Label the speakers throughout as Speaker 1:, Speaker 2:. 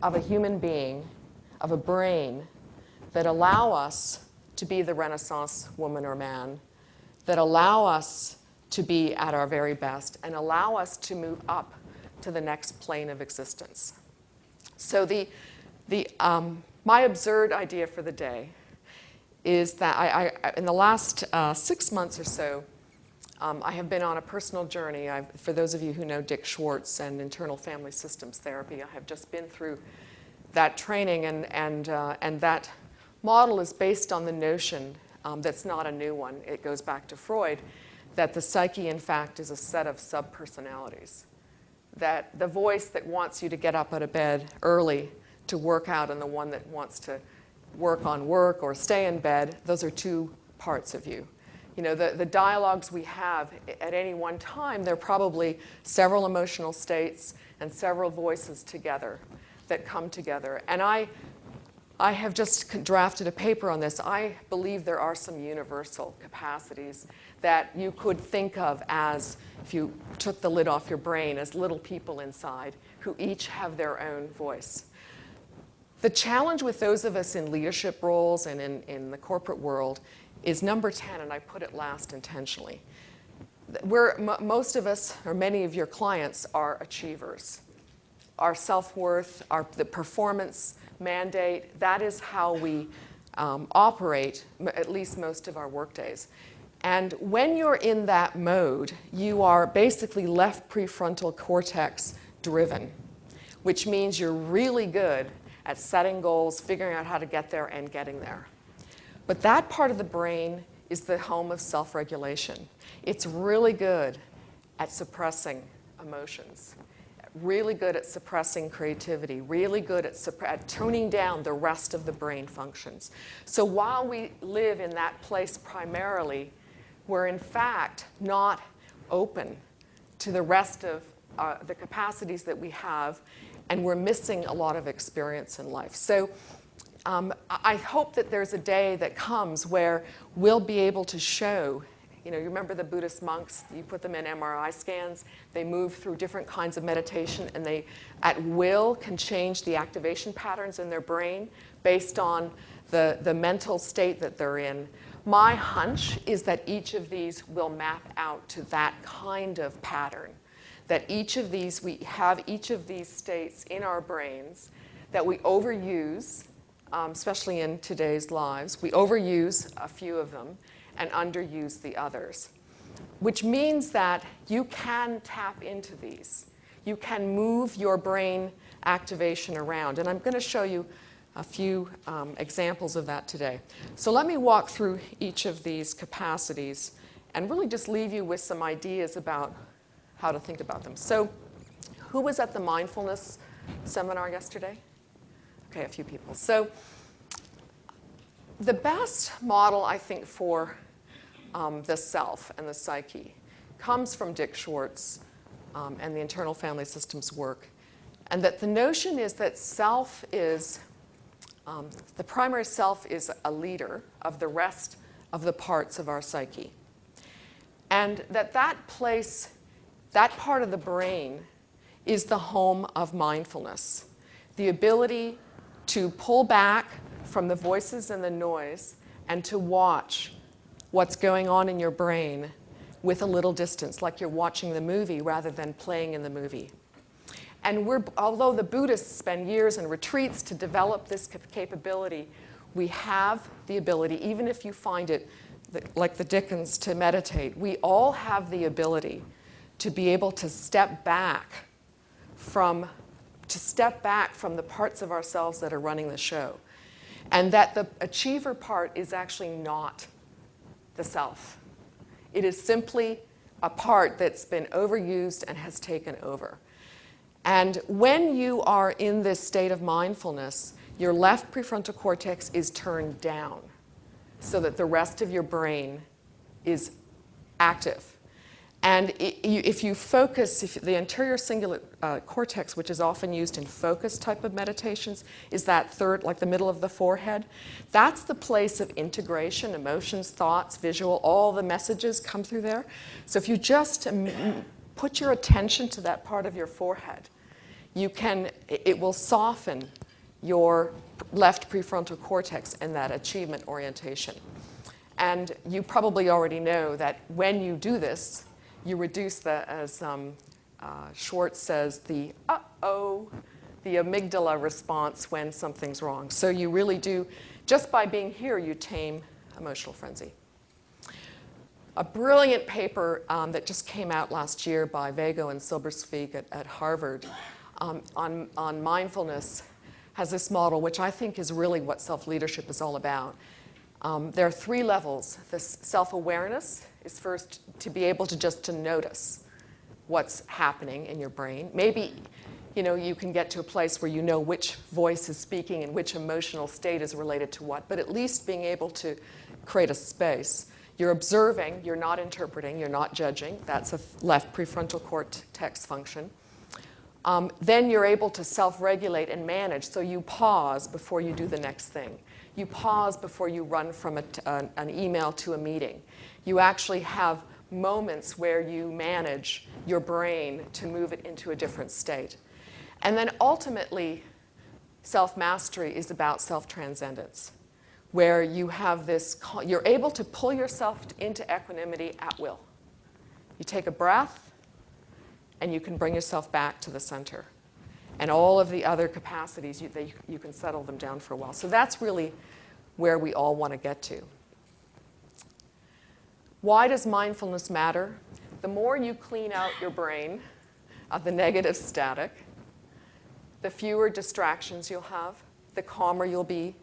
Speaker 1: of a human being, of a brain, that allow us to be the Renaissance woman or man, that allow us to be at our very best, and allow us to move up to the next plane of existence. So my absurd idea for the day is that I in the last 6 months or so, I have been on a personal journey. For those of you who know Dick Schwartz and internal family systems therapy, I have just been through that training, and that model is based on the notion that's not a new one. It goes back to Freud, that the psyche, in fact, is a set of subpersonalities. That the voice that wants you to get up out of bed early to work out and the one that wants to work on work or stay in bed, those are two parts of you. You know, the dialogues we have at any one time, they're probably several emotional states and several voices together that come together. And I have just drafted a paper on this. I believe there are some universal capacities that you could think of as, if you took the lid off your brain, as little people inside who each have their own voice. The challenge with those of us in leadership roles and in the corporate world is number 10, and I put it last intentionally. Most of us, or many of your clients, are achievers. Our self-worth, the performance mandate, that is how we operate at least most of our work days. And when you're in that mode, you are basically left prefrontal cortex driven, which means you're really good at setting goals, figuring out how to get there, and getting there. But that part of the brain is the home of self-regulation. It's really good at suppressing emotions, really good at suppressing creativity, really good at toning down the rest of the brain functions. So while we live in that place primarily, we're in fact not open to the rest of the capacities that we have, and we're missing a lot of experience in life. So I hope that there's a day that comes where we'll be able to show, you remember the Buddhist monks, you put them in MRI scans, they move through different kinds of meditation, and they, at will, can change the activation patterns in their brain based on the mental state that they're in. My hunch is that each of these will map out to that kind of pattern, that we have each of these states in our brains that we overuse, especially in today's lives. We overuse a few of them and underuse the others, which means that you can tap into these. You can move your brain activation around. And I'm going to show you a few examples of that today. So let me walk through each of these capacities and really just leave you with some ideas about how to think about them. So who was at the mindfulness seminar yesterday? Okay, a few people. So the best model, I think, for the self and the psyche comes from Dick Schwartz and the internal family systems work. And that the notion is that self is, the primary self is a leader of the rest of the parts of our psyche. And that place, that part of the brain is the home of mindfulness. The ability to pull back from the voices and the noise and to watch what's going on in your brain with a little distance, like you're watching the movie rather than playing in the movie. And although the Buddhists spend years in retreats to develop this capability, we have the ability, even if you find it like the Dickens, to meditate, we all have the ability to be able to step back from the parts of ourselves that are running the show. And that the achiever part is actually not the self. It is simply a part that's been overused and has taken over. And when you are in this state of mindfulness, your left prefrontal cortex is turned down so that the rest of your brain is active. And if you focus, the anterior cingulate cortex, which is often used in focus type of meditations, is that third, like the middle of the forehead. That's the place of integration, emotions, thoughts, visual, all the messages come through there. So if you just put your attention to that part of your forehead, it will soften your left prefrontal cortex in that achievement orientation. And you probably already know that when you do this, you reduce as Schwartz says, the uh-oh, the amygdala response when something's wrong. So you really do, just by being here, you tame emotional frenzy. A brilliant paper that just came out last year by Vago and Silbersvig at Harvard on mindfulness has this model, which I think is really what self-leadership is all about. There are 3 levels. This self-awareness is first to be able to just to notice what's happening in your brain. Maybe you can get to a place where you know which voice is speaking and which emotional state is related to what, but at least being able to create a space. You're observing, you're not interpreting, you're not judging. That's a left prefrontal cortex function. Then you're able to self-regulate and manage, so you pause before you do the next thing. You pause before you run from an email to a meeting. You actually have moments where you manage your brain to move it into a different state. And then ultimately, self-mastery is about self-transcendence, where you have you're able to pull yourself into equanimity at will. You take a breath, and you can bring yourself back to the center. And all of the other capacities, you can settle them down for a while. So that's really where we all want to get to. Why does mindfulness matter? The more you clean out your brain of the negative static, the fewer distractions you'll have, the calmer you'll be,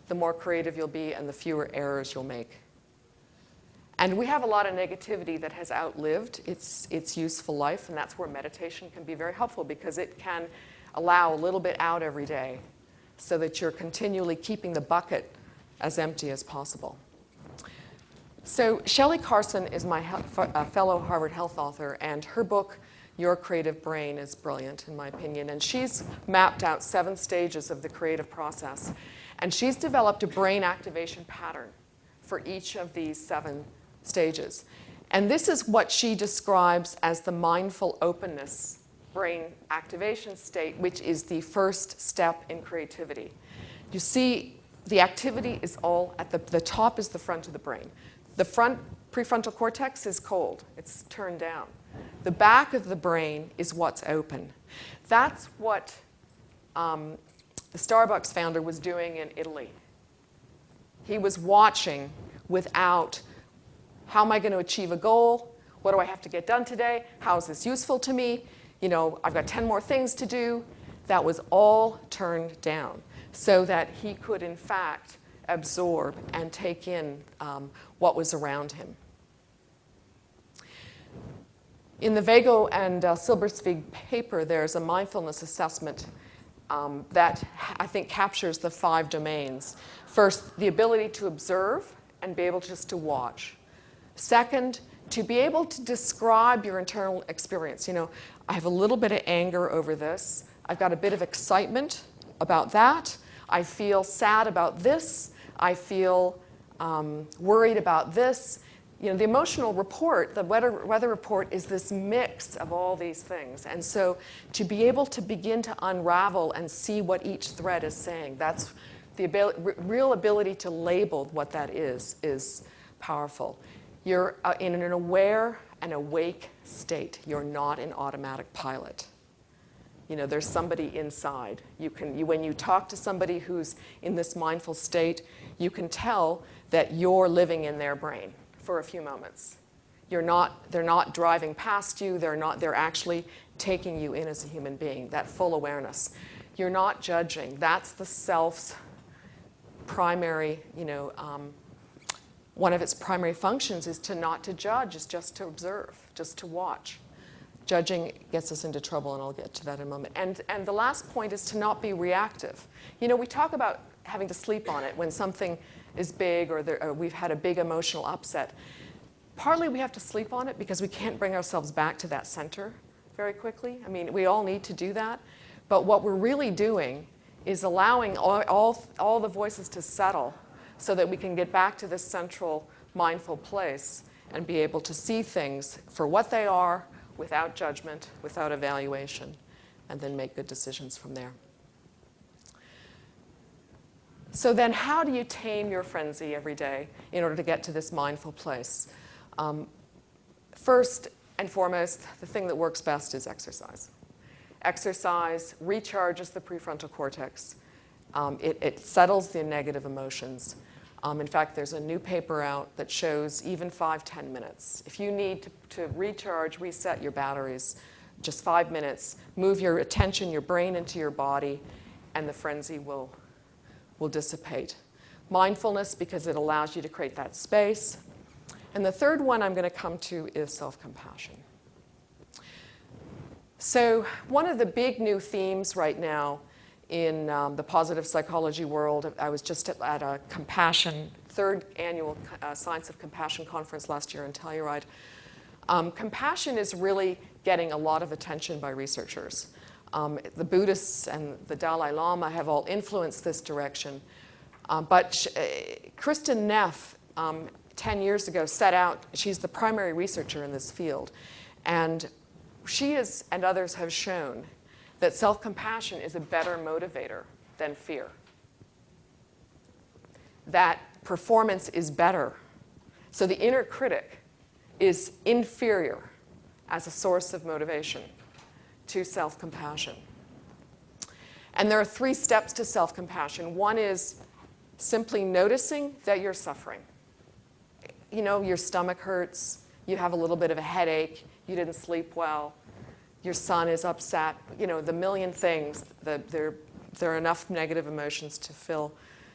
Speaker 1: the more creative you'll be, and the fewer errors you'll make. And we have a lot of negativity that has outlived its useful life, and that's where meditation can be very helpful, because it can allow a little bit out every day so that you're continually keeping the bucket as empty as possible. So Shelley Carson is my fellow Harvard Health author, and her book, Your Creative Brain, is brilliant, in my opinion. And she's mapped out 7 stages of the creative process. And she's developed a brain activation pattern for each of these 7 stages. And this is what she describes as the mindful openness brain activation state, which is the first step in creativity. You see, the activity is all at the top is the front of the brain. The front prefrontal cortex is cold. It's turned down. The back of the brain is what's open. That's what the Starbucks founder was doing in Italy. He was watching without, how am I going to achieve a goal? What do I have to get done today? How is this useful to me? I've got 10 more things to do. That was all turned down so that he could, in fact, absorb and take in what was around him. In the Vago and Silbersvig paper, there's a mindfulness assessment that I think captures the 5 domains. First, the ability to observe and be able just to watch. Second, to be able to describe your internal experience. I have a little bit of anger over this. I've got a bit of excitement about that. I feel sad about this. I feel worried about this. The emotional report, the weather report, is this mix of all these things. And so to be able to begin to unravel and see what each thread is saying, that's the real ability to label what that is powerful. You're in an aware and awake state. You're not in automatic pilot. There's somebody inside. When you talk to somebody who's in this mindful state, you can tell that you're living in their brain for a few moments. They're not driving past you. They're actually taking you in as a human being, that full awareness. You're not judging. That's the self's primary, one of its primary functions is not to judge, is just to observe, just to watch. Judging gets us into trouble, and I'll get to that in a moment. And the last point is to not be reactive. We talk about having to sleep on it when something is big or we've had a big emotional upset. Partly we have to sleep on it because we can't bring ourselves back to that center very quickly. I mean, we all need to do that. But what we're really doing is allowing all the voices to settle so that we can get back to this central mindful place and be able to see things for what they are without judgment, without evaluation. and then make good decisions from there. So then how do you tame your frenzy every day in order to get to this mindful place? First and foremost, the thing that works best is exercise. Exercise recharges the prefrontal cortex. It settles the negative emotions. In fact, there's a new paper out that shows even 5-10 minutes. If you need to recharge, reset your batteries, just 5 minutes, move your attention, your brain into your body, and the frenzy will dissipate. Mindfulness, because it allows you to create that space. And the third one I'm going to come to is self-compassion. So one of the big new themes right now in the positive psychology world, I was just at a compassion, third annual Science of Compassion conference last year in Telluride. Compassion is really getting a lot of attention by researchers. The Buddhists and the Dalai Lama have all influenced this direction. But Kristin Neff, 10 years ago, set out, she's the primary researcher in this field, and she and others have shown that self-compassion is a better motivator than fear. That performance is better. So the inner critic is inferior as a source of motivation to self-compassion. And there are 3 steps to self-compassion. One is simply noticing that you're suffering. You know, your stomach hurts, you have a little bit of a headache, you didn't sleep well, your son is upset, you know, the million things. There are enough negative emotions to fill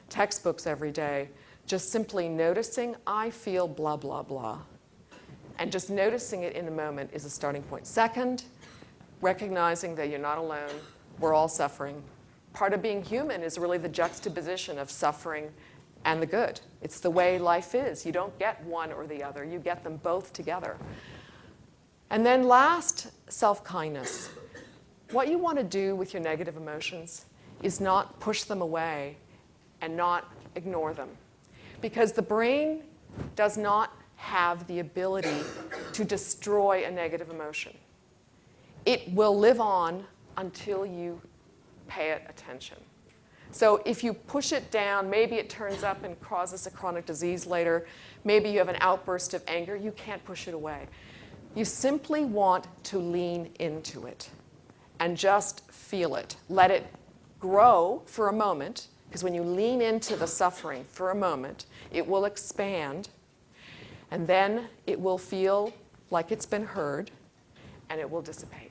Speaker 1: textbooks every day. Just simply noticing, I feel blah, blah, blah. And just noticing it in the moment is a starting point. Second, recognizing that you're not alone. We're all suffering. Part of being human is really the juxtaposition of suffering and the good. It's the way life is. You don't get one or the other. You get them both together. And then last, self-kindness. What you want to do with your negative emotions is not push them away and not ignore them. Because the brain does not have the ability to destroy a negative emotion. It will live on until you pay it attention. So if you push it down, maybe it turns up and causes a chronic disease later. Maybe you have an outburst of anger. You can't push it away. You simply want to lean into it and just feel it. Let it grow for a moment, because when you lean into the suffering for a moment, it will expand, and then it will feel like it's been heard, and it will dissipate.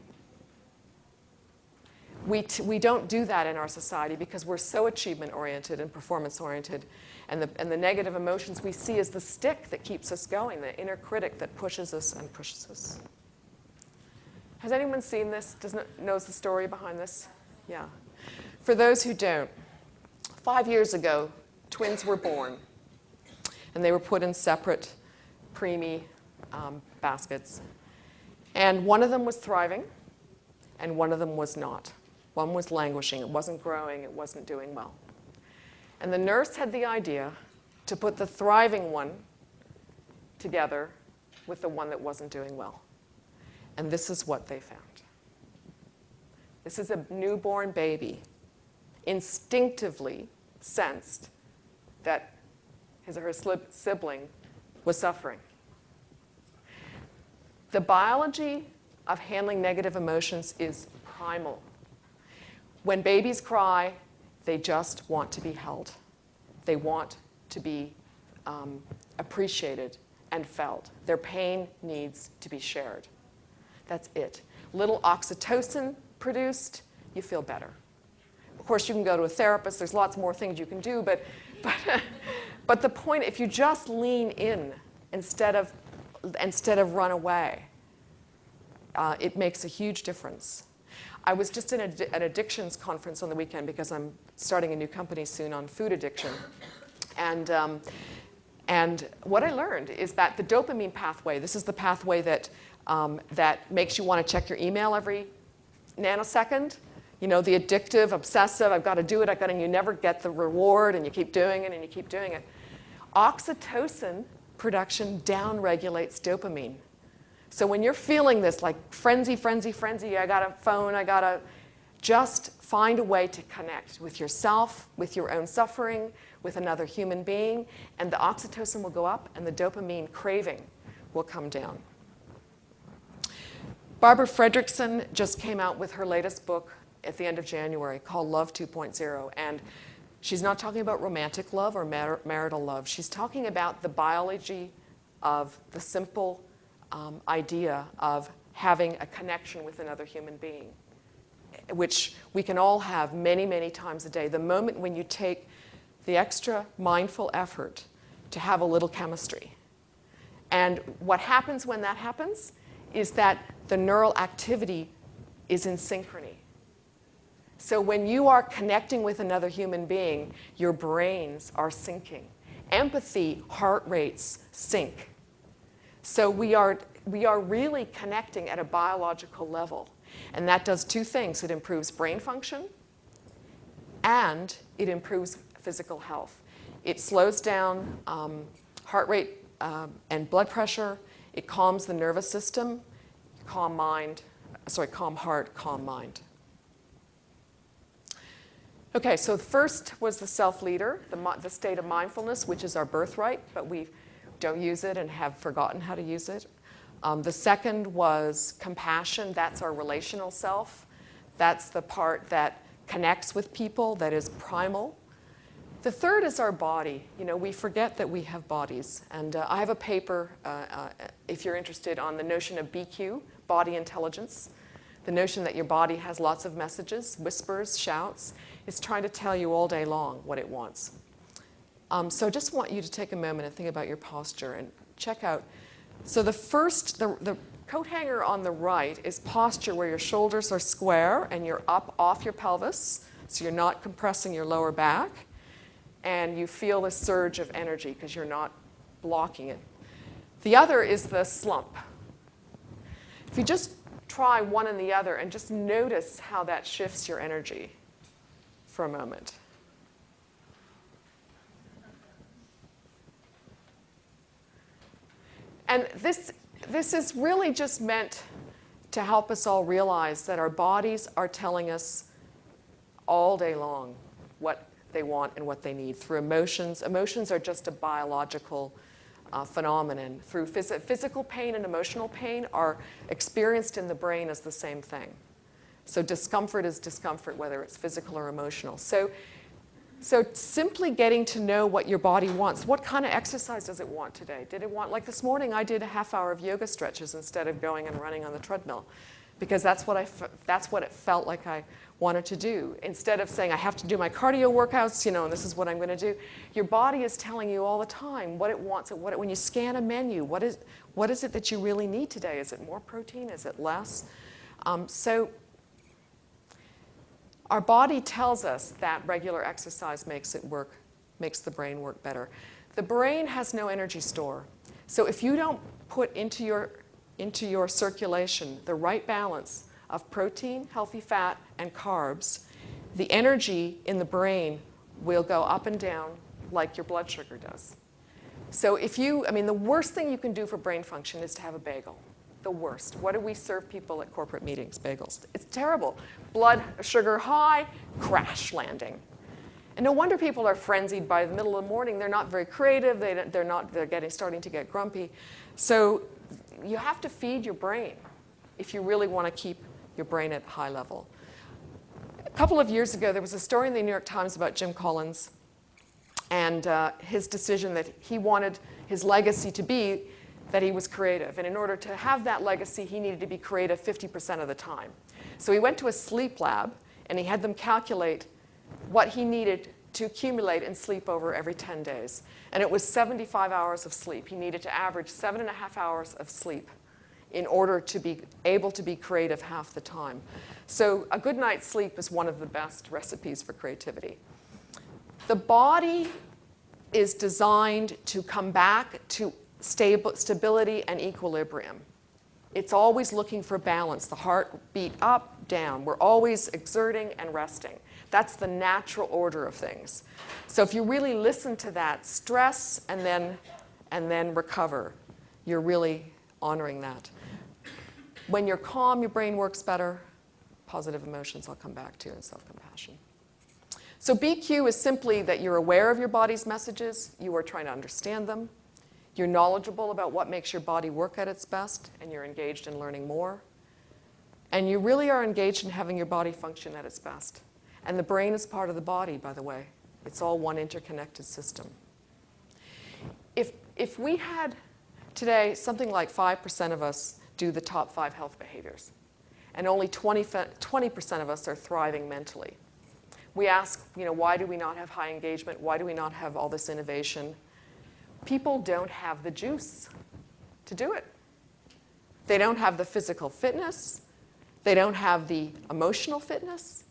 Speaker 1: We don't do that in our society because we're so achievement-oriented and performance-oriented, and the negative emotions we see as the stick that keeps us going, the inner critic that pushes us and pushes us. Has anyone seen this? Knows the story behind this? Yeah. For those who don't, 5 years ago, twins were born, and they were put in separate preemie baskets. And one of them was thriving, and one of them was not. One was languishing. It wasn't growing. It wasn't doing well. And the nurse had the idea to put the thriving one together with the one that wasn't doing well. And this is what they found. This is a newborn baby instinctively sensed that his or her sibling was suffering. The biology of handling negative emotions is primal. When babies cry, they just want to be held. They want to be appreciated and felt. Their pain needs to be shared. That's it. Little oxytocin produced, you feel better. Of course, you can go to a therapist. There's lots more things you can do. But the point, if you just lean in instead of run away, it makes a huge difference. I was just in an addictions conference on the weekend because I'm starting a new company soon on food addiction. And what I learned is that the dopamine pathway, this is the pathway that makes you want to check your email every nanosecond. You know, the addictive, obsessive, I've got to do it, and you never get the reward, and you keep doing it, and you keep doing it. Oxytocin production downregulates dopamine. So when you're feeling this like frenzy, I got a phone, Just find a way to connect with yourself, with your own suffering, with another human being, and the oxytocin will go up and the dopamine craving will come down. Barbara Fredrickson just came out with her latest book at the end of January called Love 2.0. And she's not talking about romantic love or marital love. She's talking about the biology of the simple idea of having a connection with another human being, which we can all have many, many times a day. The moment when you take the extra mindful effort to have a little chemistry. And what happens when that happens is that the neural activity is in synchrony. So when you are connecting with another human being, your brains are syncing. Empathy, heart rates sync. So we are really connecting at a biological level. And that does two things. It improves brain function and it improves physical health. It slows down heart rate and blood pressure. It calms the nervous system, calm heart, calm mind. Okay, so the first was the self-leader, the state of mindfulness, which is our birthright, but we don't use it and have forgotten how to use it. The second was compassion. That's our relational self. That's the part that connects with people, that is primal. The third is our body. You know, we forget that we have bodies. And I have a paper, if you're interested, on the notion of BQ, body intelligence. The notion that your body has lots of messages, whispers, shouts. It's trying to tell you all day long what it wants. So I just want you to take a moment and think about your posture and check out. So the coat hanger on the right is posture where your shoulders are square and you're up off your pelvis, so you're not compressing your lower back, and you feel the surge of energy because you're not blocking it. The other is the slump. If you just try one and the other and just notice how that shifts your energy for a moment. And this is really just meant to help us all realize that our bodies are telling us all day long what they want and what they need through emotions. Emotions are just a biological phenomenon. Through physical pain and emotional pain are experienced in the brain as the same thing. So discomfort is discomfort, whether it's physical or emotional. So simply getting to know what your body wants. What kind of exercise does it want today? Did it want, like this morning, I did a half hour of yoga stretches instead of going and running on the treadmill, because that's what it felt like I wanted to do. Instead of saying I have to do my cardio workouts, you know, and this is what I'm going to do. Your body is telling you all the time what it wants. When you scan a menu, what is it that you really need today? Is it more protein? Is it less? So our body tells us that regular exercise makes the brain work better. The brain has no energy store. So if you don't put into your circulation the right balance of protein, healthy fat, and carbs, the energy in the brain will go up and down like your blood sugar does. So the worst thing you can do for brain function is to have a bagel. The worst. What do we serve people at corporate meetings? Bagels. It's terrible. Blood sugar high, crash landing. And no wonder people are frenzied by the middle of the morning. They're not very creative. They're starting to get grumpy. So you have to feed your brain if you really want to keep your brain at high level. A couple of years ago, there was a story in the New York Times about Jim Collins and his decision that he wanted his legacy to be that he was creative. And in order to have that legacy, he needed to be creative 50% of the time. So he went to a sleep lab, and he had them calculate what he needed to accumulate in sleep over every 10 days. And it was 75 hours of sleep. He needed to average 7.5 hours of sleep in order to be able to be creative half the time. So a good night's sleep is one of the best recipes for creativity. The body is designed to come back to stability and equilibrium. It's always looking for balance. The heartbeat up, down. We're always exerting and resting. That's the natural order of things. So if you really listen to that, stress and then recover, you're really honoring that. When you're calm, your brain works better. positive emotions I'll come back to, and self-compassion. So BQ is simply that you're aware of your body's messages, you are trying to understand them, you're knowledgeable about what makes your body work at its best, and you're engaged in learning more. And you really are engaged in having your body function at its best. And the brain is part of the body, by the way. It's all one interconnected system. If we had today, something like 5% of us do the top 5 health behaviors, and only 20% of us are thriving mentally. We ask, why do we not have high engagement? Why do we not have all this innovation? People don't have the juice to do it. They don't have the physical fitness. They don't have the emotional fitness.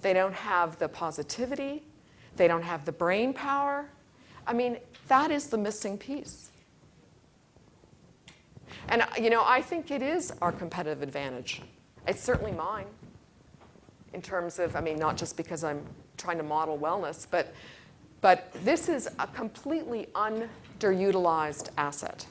Speaker 1: They don't have the positivity. They don't have the brain power. I mean, that is the missing piece. And, I think it is our competitive advantage. It's certainly mine in terms of, not just because I'm trying to model wellness, but this is a completely underutilized asset.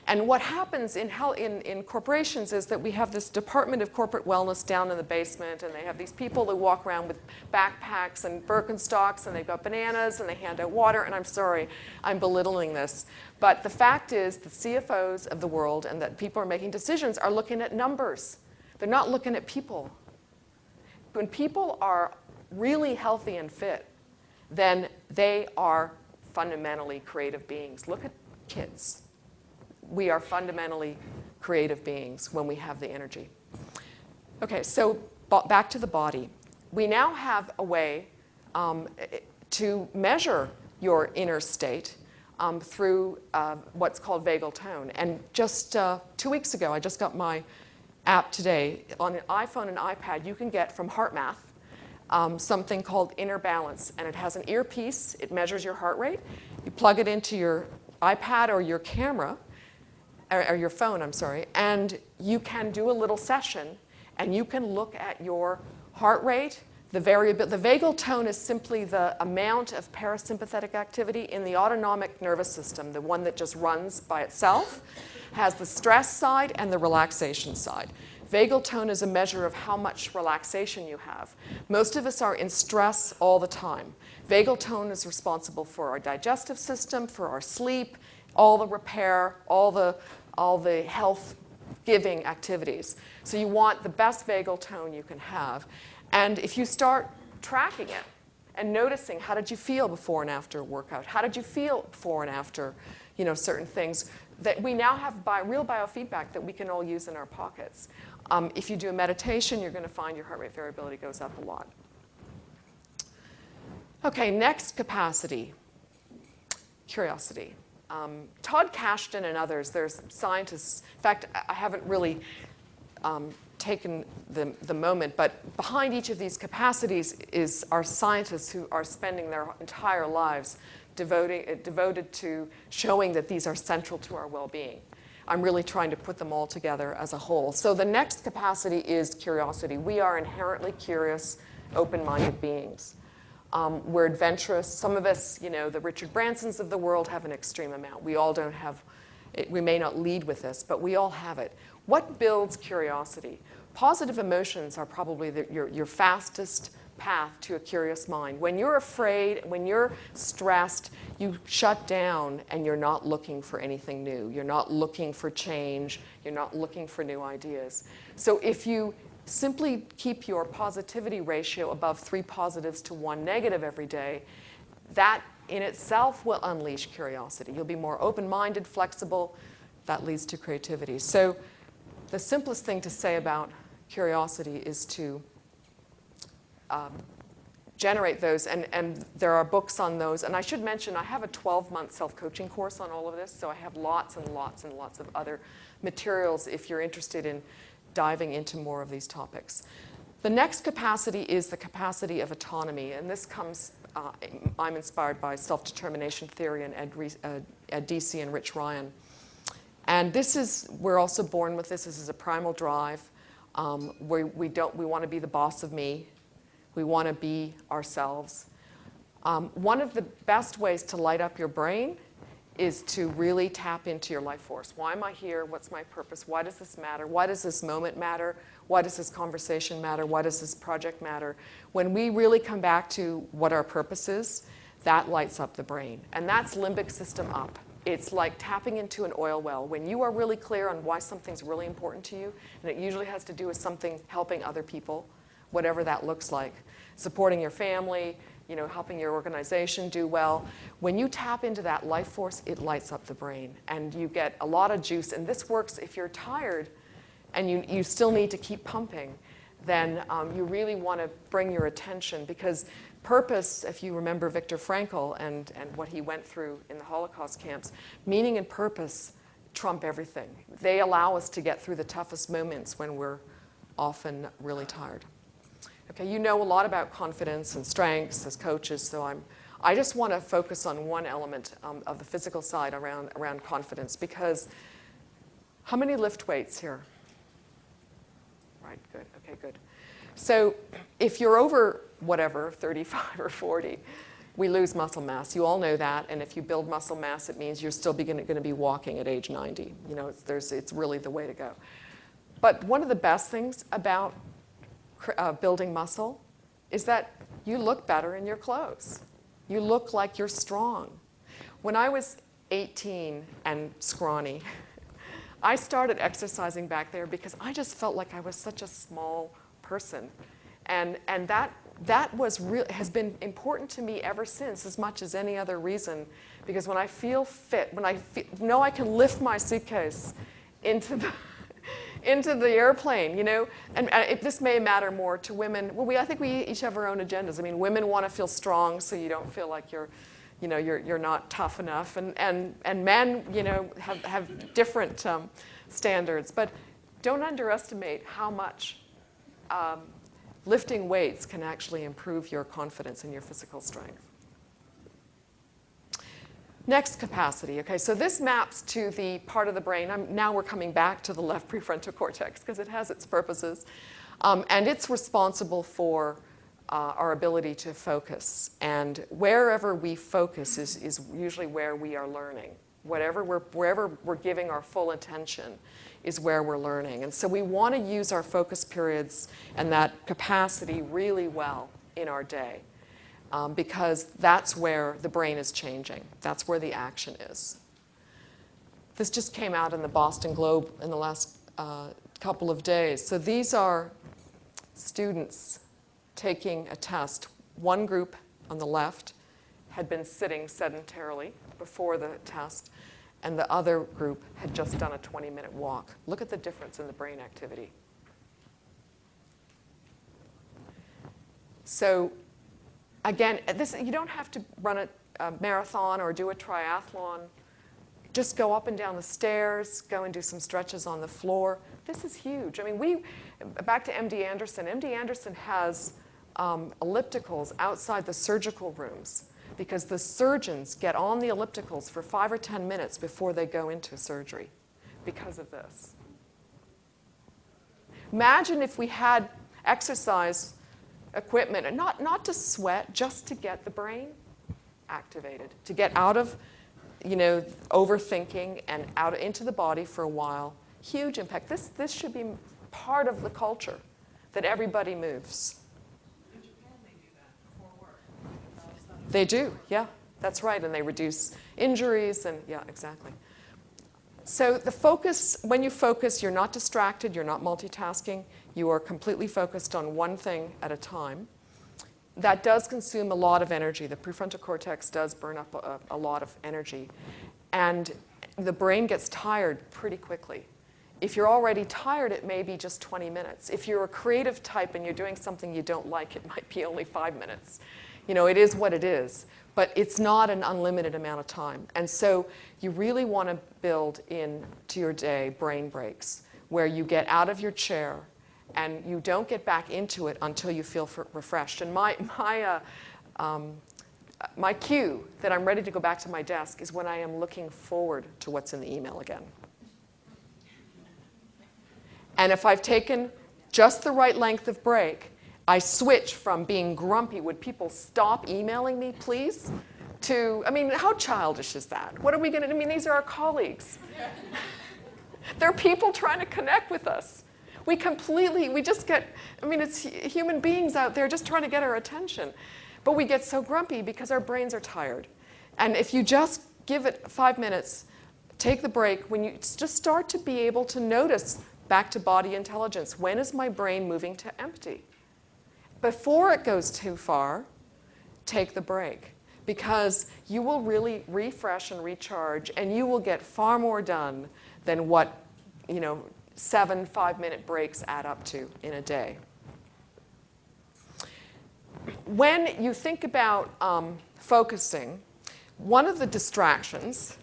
Speaker 1: And what happens in corporations is that we have this Department of Corporate Wellness down in the basement, and they have these people that walk around with backpacks and Birkenstocks, and they've got bananas, and they hand out water, and I'm sorry, I'm belittling this. But the fact is the CFOs of the world and that people are making decisions are looking at numbers. They're not looking at people. When people are really healthy and fit, then they are fundamentally creative beings. Look at kids. We are fundamentally creative beings when we have the energy. Okay, so back to the body. We now have a way to measure your inner state through what's called vagal tone. And just 2 weeks ago, I just got my app today. On an iPhone and iPad, you can get from HeartMath something called Inner Balance. And it has an earpiece. It measures your heart rate. You plug it into your iPad or your camera, or your phone, I'm sorry, and you can do a little session, and you can look at your heart rate, the variability. The vagal tone is simply the amount of parasympathetic activity in the autonomic nervous system, the one that just runs by itself, has the stress side and the relaxation side. Vagal tone is a measure of how much relaxation you have. Most of us are in stress all the time. Vagal tone is responsible for our digestive system, for our sleep, all the repair, all the health-giving activities. So you want the best vagal tone you can have. And if you start tracking it and noticing how did you feel before and after a workout, how did you feel before and after certain things, that we now have real biofeedback that we can all use in our pockets. If you do a meditation, you're going to find your heart rate variability goes up a lot. Okay, next capacity, curiosity. Todd Kashdan and others, there's scientists, in fact, I haven't really taken the moment, but behind each of these capacities are scientists who are spending their entire lives devoted to showing that these are central to our well-being. I'm really trying to put them all together as a whole. So the next capacity is curiosity. We are inherently curious, open-minded beings. We're adventurous. Some of us, the Richard Bransons of the world have an extreme amount. We all don't have it. We may not lead with this, but we all have it. What builds curiosity? Positive emotions are probably your fastest path to a curious mind. When you're afraid, when you're stressed, you shut down and you're not looking for anything new. You're not looking for change. You're not looking for new ideas. So if you simply keep your positivity ratio above 3 positives to 1 negative every day, that in itself will unleash curiosity. You'll be more open-minded, flexible. That leads to creativity. So the simplest thing to say about curiosity is to generate those, and there are books on those. And I should mention, I have a 12-month self-coaching course on all of this, so I have lots and lots and lots of other materials if you're interested in diving into more of these topics. The next capacity is the capacity of autonomy, and this comes, I'm inspired by self-determination theory and Ed Deci and Rich Ryan. And we're also born with this. This is a primal drive. We want to be the boss of me. We want to be ourselves. One of the best ways to light up your brain is to really tap into your life force. Why am I here? What's my purpose? Why does this matter? Why does this moment matter? Why does this conversation matter? Why does this project matter? When we really come back to what our purpose is, that lights up the brain. And that's limbic system up. It's like tapping into an oil well. When you are really clear on why something's really important to you, and it usually has to do with something helping other people, whatever that looks like, supporting your family, helping your organization do well. When you tap into that life force, it lights up the brain, and you get a lot of juice. And this works if you're tired and you still need to keep pumping, then you really want to bring your attention, because purpose, if you remember Viktor Frankl and what he went through in the Holocaust camps, meaning and purpose trump everything. They allow us to get through the toughest moments when we're often really tired. Okay, you know a lot about confidence and strengths as coaches, so I just want to focus on one element of the physical side around confidence, because how many lift weights here? Right, good, okay, good. So if you're over whatever, 35 or 40, we lose muscle mass. You all know that, and if you build muscle mass, it means you're still going to be walking at age 90. It's really the way to go. But one of the best things about building muscle is that you look better in your clothes. You look like you're strong. When I was 18 and scrawny, I started exercising back there because I just felt like I was such a small person. And that has been important to me ever since, as much as any other reason, because when I feel fit, when I know I can lift my suitcase into the airplane, and this may matter more to women. Well, I think we each have our own agendas. I mean, women want to feel strong, so you don't feel like you're not tough enough, and men, have different standards. But don't underestimate how much lifting weights can actually improve your confidence and your physical strength. Next, capacity. Okay, so this maps to the part of the brain. Now we're coming back to the left prefrontal cortex because it has its purposes. And it's responsible for our ability to focus. And wherever we focus is usually where we are learning. Wherever we're giving our full attention is where we're learning. And so we want to use our focus periods and that capacity really well in our day. Because that's where the brain is changing. That's where the action is. This just came out in the Boston Globe in the last couple of days. So these are students taking a test. One group on the left had been sitting sedentarily before the test, and the other group had just done a 20-minute walk. Look at the difference in the brain activity. So again, you don't have to run a marathon or do a triathlon. Just go up and down the stairs, go and do some stretches on the floor. This is huge. I mean, back to MD Anderson. MD Anderson has ellipticals outside the surgical rooms because the surgeons get on the ellipticals for 5 or 10 minutes before they go into surgery because of this. Imagine if we had exercise equipment, and not to sweat, just to get the brain activated, to get out of overthinking and out into the body for a while. Huge impact. This should be part of the culture, that everybody moves.
Speaker 2: In Japan, they do that before work.
Speaker 1: They do, yeah, that's right, and they reduce injuries, and yeah, exactly. So the focus, when you focus, you're not distracted, you're not multitasking, you are completely focused on one thing at a time. That does consume a lot of energy. The prefrontal cortex does burn up a lot of energy. And the brain gets tired pretty quickly. If you're already tired, it may be just 20 minutes. If you're a creative type and you're doing something you don't like, it might be only 5 minutes. It is what it is. But it's not an unlimited amount of time. And so you really want to build into your day brain breaks where you get out of your chair and you don't get back into it until you feel refreshed. And my cue that I'm ready to go back to my desk is when I am looking forward to what's in the email again. And if I've taken just the right length of break, I switch from being grumpy, would people stop emailing me, please, to, I mean, how childish is that? What are we going to, I mean, these are our colleagues. They're people trying to connect with us. We just get, I mean, it's human beings out there just trying to get our attention. But we get so grumpy because our brains are tired. And if you just give it 5 minutes, take the break, when you just start to be able to notice, back to body intelligence, when is my brain moving to empty? Before it goes too far, take the break. Because you will really refresh and recharge, and you will get far more done than what 7 5-minute breaks add up to in a day. When you think about focusing, one of the distractions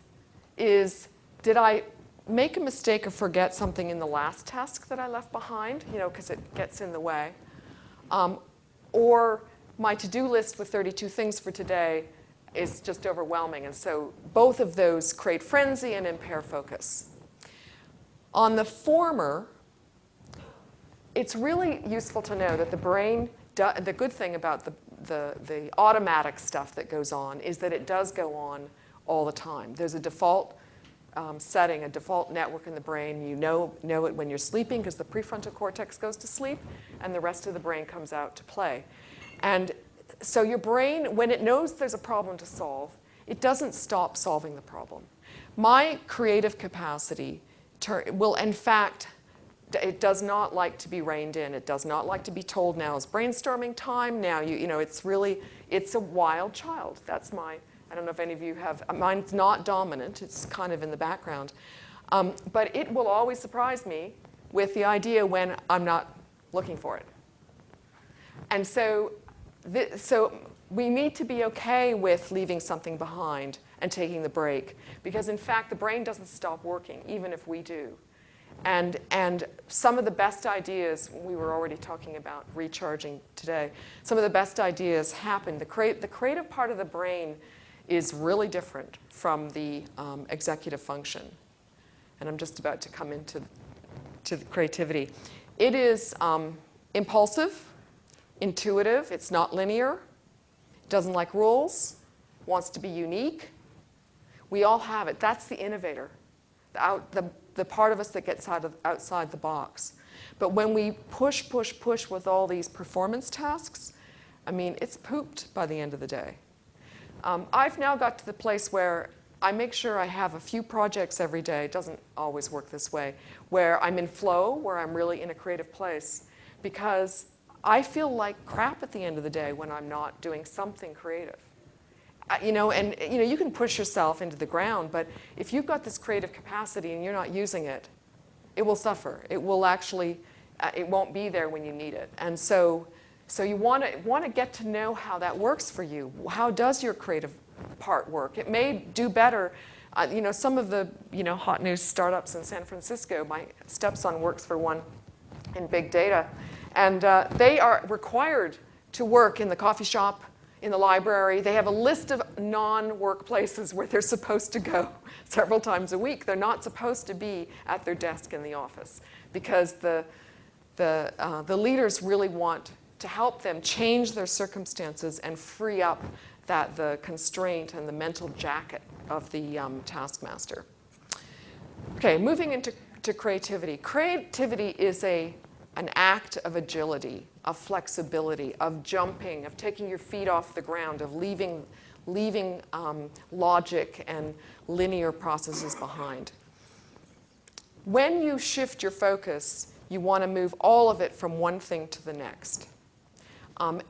Speaker 1: is, did I make a mistake or forget something in the last task that I left behind, because it gets in the way? Or my to-do list with 32 things for today is just overwhelming. And so both of those create frenzy and impair focus. On the former, it's really useful to know that the brain, the good thing about the automatic stuff that goes on is that it does go on all the time. There's a default setting, a default network in the brain. You know it when you're sleeping because the prefrontal cortex goes to sleep and the rest of the brain comes out to play. And so your brain, when it knows there's a problem to solve, it doesn't stop solving the problem. My creative capacity will, in fact, it does not like to be reined in. It does not like to be told, now is brainstorming time. Now, it's a wild child. That's I don't know if any of you have, mine's not dominant. It's kind of in the background. But it will always surprise me with the idea when I'm not looking for it. And so we need to be okay with leaving something behind and taking the break, because in fact the brain doesn't stop working even if we do. And some of the best ideas, we were already talking about recharging today, some of the best ideas happen. The creative part of the brain is really different from the executive function. And I'm just about to come into the creativity. It is impulsive, intuitive, it's not linear, doesn't like rules, wants to be unique. We all have it. That's the innovator, the part of us that gets outside the box. But when we push with all these performance tasks, I mean, it's pooped by the end of the day. I've now got to the place where I make sure I have a few projects every day. It doesn't always work this way, where I'm in flow, where I'm really in a creative place, because I feel like crap at the end of the day when I'm not doing something creative. You can push yourself into the ground, but if you've got this creative capacity and you're not using it, it will suffer. It will actually, it won't be there when you need it. And so you want to get to know how that works for you. How does your creative part work? It may do better. Some of the hot news startups in San Francisco, my stepson works for one in big data, and they are required to work in the coffee shop, in the library. They have a list of non-work places where they're supposed to go several times a week. They're not supposed to be at their desk in the office, because the leaders really want to help them change their circumstances and free up the constraint and the mental jacket of the taskmaster. Okay, moving into creativity. Creativity is an act of agility, of flexibility, of jumping, of taking your feet off the ground, of leaving logic and linear processes behind. When you shift your focus, you want to move all of it from one thing to the next.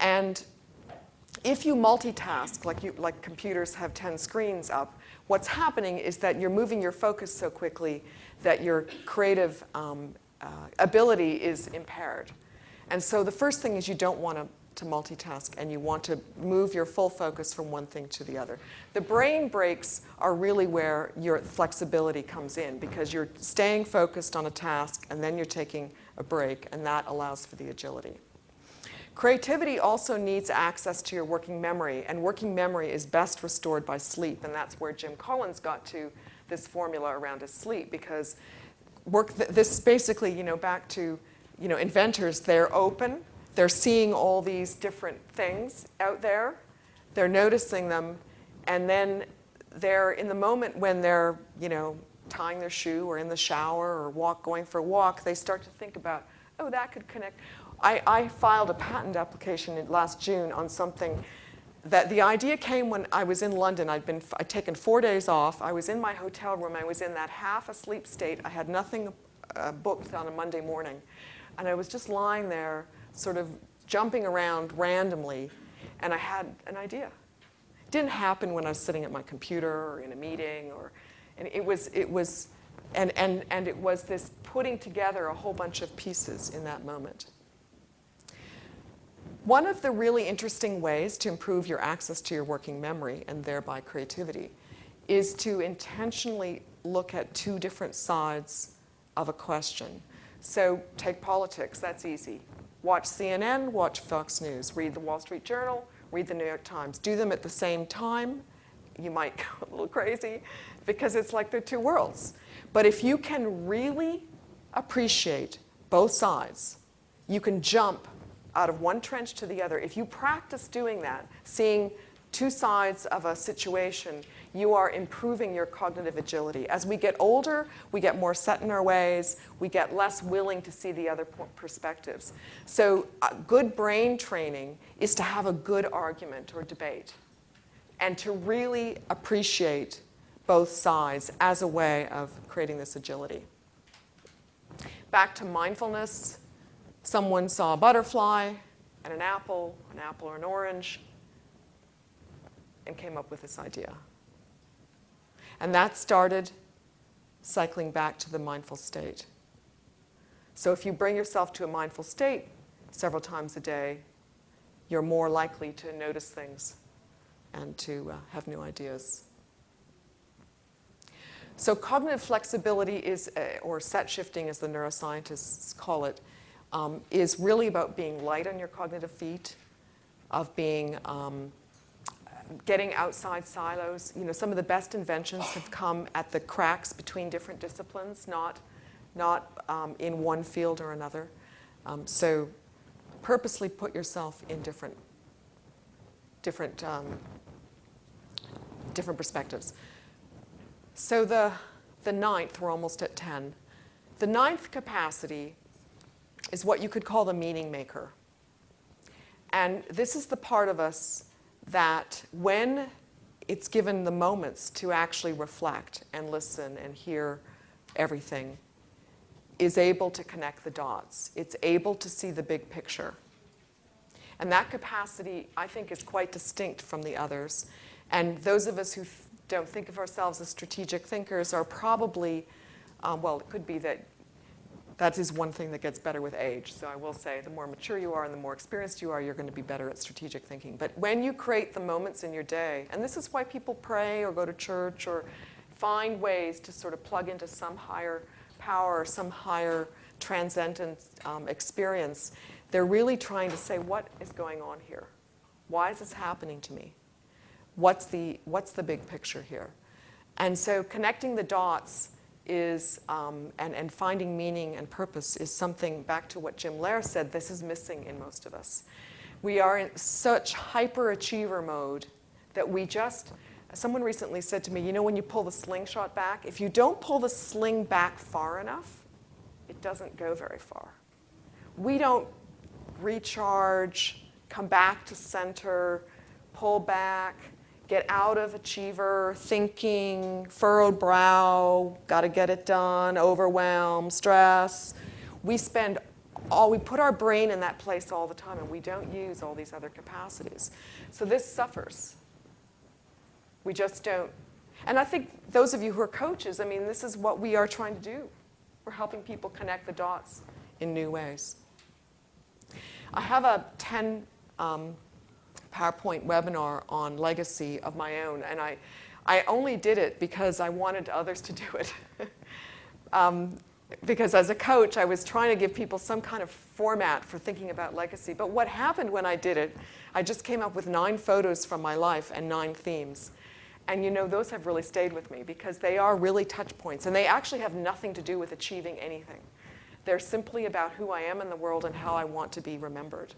Speaker 1: And if you multitask, like computers have 10 screens up, what's happening is that you're moving your focus so quickly that your creative ability is impaired. And so the first thing is you don't want to multitask, and you want to move your full focus from one thing to the other. The brain breaks are really where your flexibility comes in, because you're staying focused on a task and then you're taking a break, and that allows for the agility. Creativity also needs access to your working memory, and working memory is best restored by sleep, and that's where Jim Collins got to this formula around his sleep, because this basically, back to, inventors, they're open, they're seeing all these different things out there, they're noticing them, And then they're in the moment when they're, tying their shoe or in the shower or going for a walk, they start to think about, oh, that could connect. I filed a patent application last June on something that the idea came when I was in London. I'd taken 4 days off. I was in my hotel room. I was in that half asleep state. I had nothing booked on a Monday morning. And I was just lying there, sort of jumping around randomly, and I had an idea. It didn't happen when I was sitting at my computer or in a meeting, and it was this putting together a whole bunch of pieces in that moment. One of the really interesting ways to improve your access to your working memory and thereby creativity is to intentionally look at two different sides of a question. So take politics, that's easy. Watch CNN, watch Fox News, read the Wall Street Journal, read the New York Times. Do them at the same time. You might go a little crazy because it's like they're two worlds. But if you can really appreciate both sides, you can jump out of one trench to the other. If you practice doing that, seeing two sides of a situation, you are improving your cognitive agility. As we get older, we get more set in our ways. We get less willing to see the other perspectives. So good brain training is to have a good argument or debate and to really appreciate both sides as a way of creating this agility. Back to mindfulness. Someone saw a butterfly and an apple or an orange, and came up with this idea. And that started cycling back to the mindful state. So if you bring yourself to a mindful state several times a day, you're more likely to notice things and to have new ideas. So cognitive flexibility is, or set shifting as the neuroscientists call it, is really about being light on your cognitive feet, of being getting outside silos. Some of the best inventions have come at the cracks between different disciplines, not in one field or another. So purposely put yourself in different perspectives. So the ninth, we're almost at 10. The ninth capacity is what you could call the meaning maker. And this is the part of us that when it's given the moments to actually reflect and listen and hear everything, is able to connect the dots. It's able to see the big picture. And that capacity, I think, is quite distinct from the others. And those of us who don't think of ourselves as strategic thinkers are probably, well, it could be that is one thing that gets better with age. So I will say the more mature you are and the more experienced you are, you're going to be better at strategic thinking. But when you create the moments in your day, and this is why people pray or go to church or find ways to sort of plug into some higher power or some higher transcendent experience, they're really trying to say, what is going on here? Why is this happening to me? What's the big picture here? And so connecting the dots is, and finding meaning and purpose is something, back to what Jim Loehr said, this is missing in most of us. We are in such hyperachiever mode that we just, someone recently said to me, when you pull the slingshot back, if you don't pull the sling back far enough, it doesn't go very far. We don't recharge, come back to center, pull back, get out of achiever, thinking, furrowed brow, got to get it done, overwhelm, stress. We put our brain in that place all the time, and we don't use all these other capacities. So this suffers. We just don't. And I think those of you who are coaches, this is what we are trying to do. We're helping people connect the dots in new ways. I have a 10 PowerPoint webinar on legacy of my own, and I only did it because I wanted others to do it. Because as a coach, I was trying to give people some kind of format for thinking about legacy. But what happened when I did it, I just came up with 9 photos from my life and 9 themes. And those have really stayed with me because they are really touch points, and they actually have nothing to do with achieving anything. They're simply about who I am in the world and how I want to be remembered.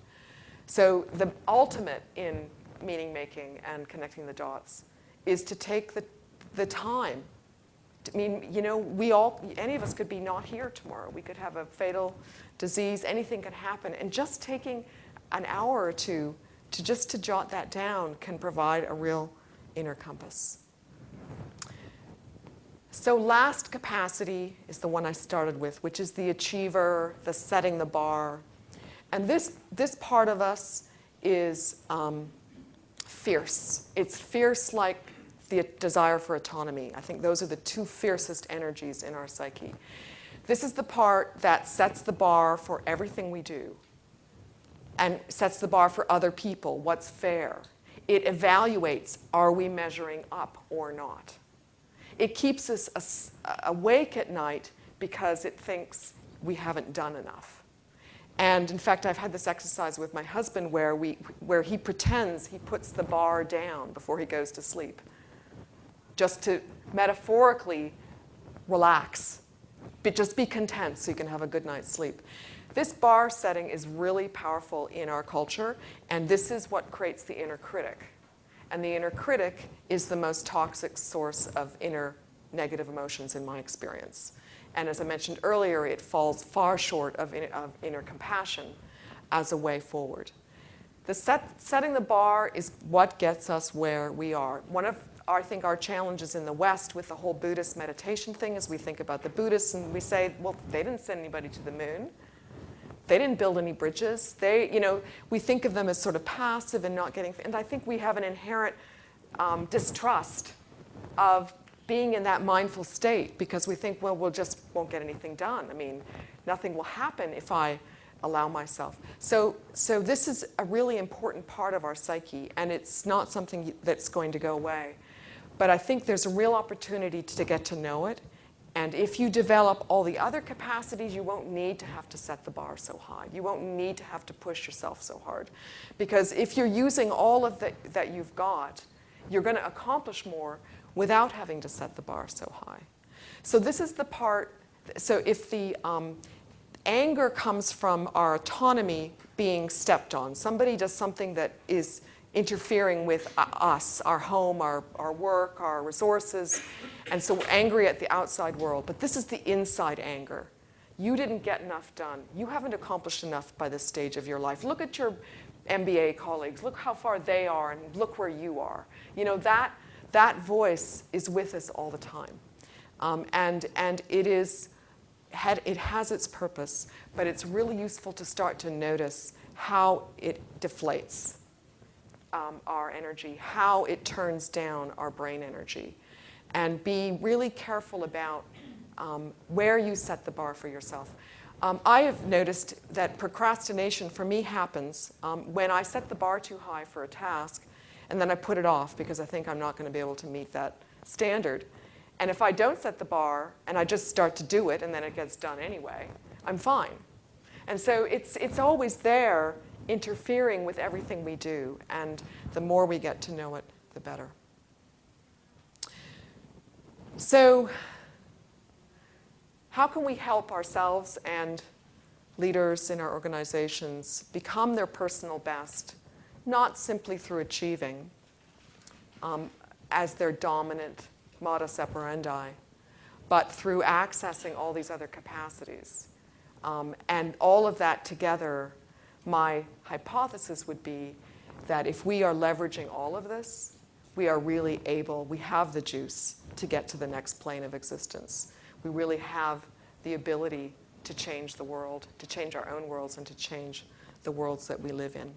Speaker 1: So the ultimate in meaning making and connecting the dots is to take the time. I mean, you know, any of us could be not here tomorrow. We could have a fatal disease. Anything can happen. And just taking an hour or two to jot that down can provide a real inner compass. So last capacity is the one I started with, which is the achiever, the setting the bar. And this part of us is fierce. It's fierce like the desire for autonomy. I think those are the two fiercest energies in our psyche. This is the part that sets the bar for everything we do and sets the bar for other people, what's fair. It evaluates, are we measuring up or not? It keeps us awake at night because it thinks we haven't done enough. And in fact, I've had this exercise with my husband where he pretends he puts the bar down before he goes to sleep, just to metaphorically relax, but just be content so you can have a good night's sleep. This bar setting is really powerful in our culture, and this is what creates the inner critic. And the inner critic is the most toxic source of inner negative emotions in my experience. And as I mentioned earlier, it falls far short of inner compassion as a way forward. Setting the bar is what gets us where we are. One of, I think, our challenges in the West with the whole Buddhist meditation thing is we think about the Buddhists and we say, well, they didn't send anybody to the moon. They didn't build any bridges. We think of them as sort of passive and not getting, and I think we have an inherent distrust of being in that mindful state because we think, well, just won't get anything done. I mean, nothing will happen if I allow myself. So this is a really important part of our psyche, and it's not something that's going to go away. But I think there's a real opportunity to get to know it. And if you develop all the other capacities, you won't need to have to set the bar so high. You won't need to have to push yourself so hard. Because if you're using all of that you've got, you're going to accomplish more without having to set the bar so high. So this is the part, so if the anger comes from our autonomy being stepped on, somebody does something that is interfering with us, our home, our work, our resources, and so we're angry at the outside world. But this is the inside anger. You didn't get enough done. You haven't accomplished enough by this stage of your life. Look at your MBA colleagues. Look how far they are, and look where you are. You know, that voice is with us all the time. And it has its purpose, but it's really useful to start to notice how it deflates our energy, how it turns down our brain energy, and be really careful about where you set the bar for yourself. I have noticed that procrastination for me happens when I set the bar too high for a task, and then I put it off because I think I'm not going to be able to meet that standard. And if I don't set the bar and I just start to do it and then it gets done anyway, I'm fine. And so it's always there interfering with everything we do, and the more we get to know it, the better. So how can we help ourselves and leaders in our organizations become their personal best, not simply through achieving as their dominant modus operandi, but through accessing all these other capacities? And all of that together, my hypothesis would be that if we are leveraging all of this, we are really able, we have the juice to get to the next plane of existence. We really have the ability to change the world, to change our own worlds, and to change the worlds that we live in.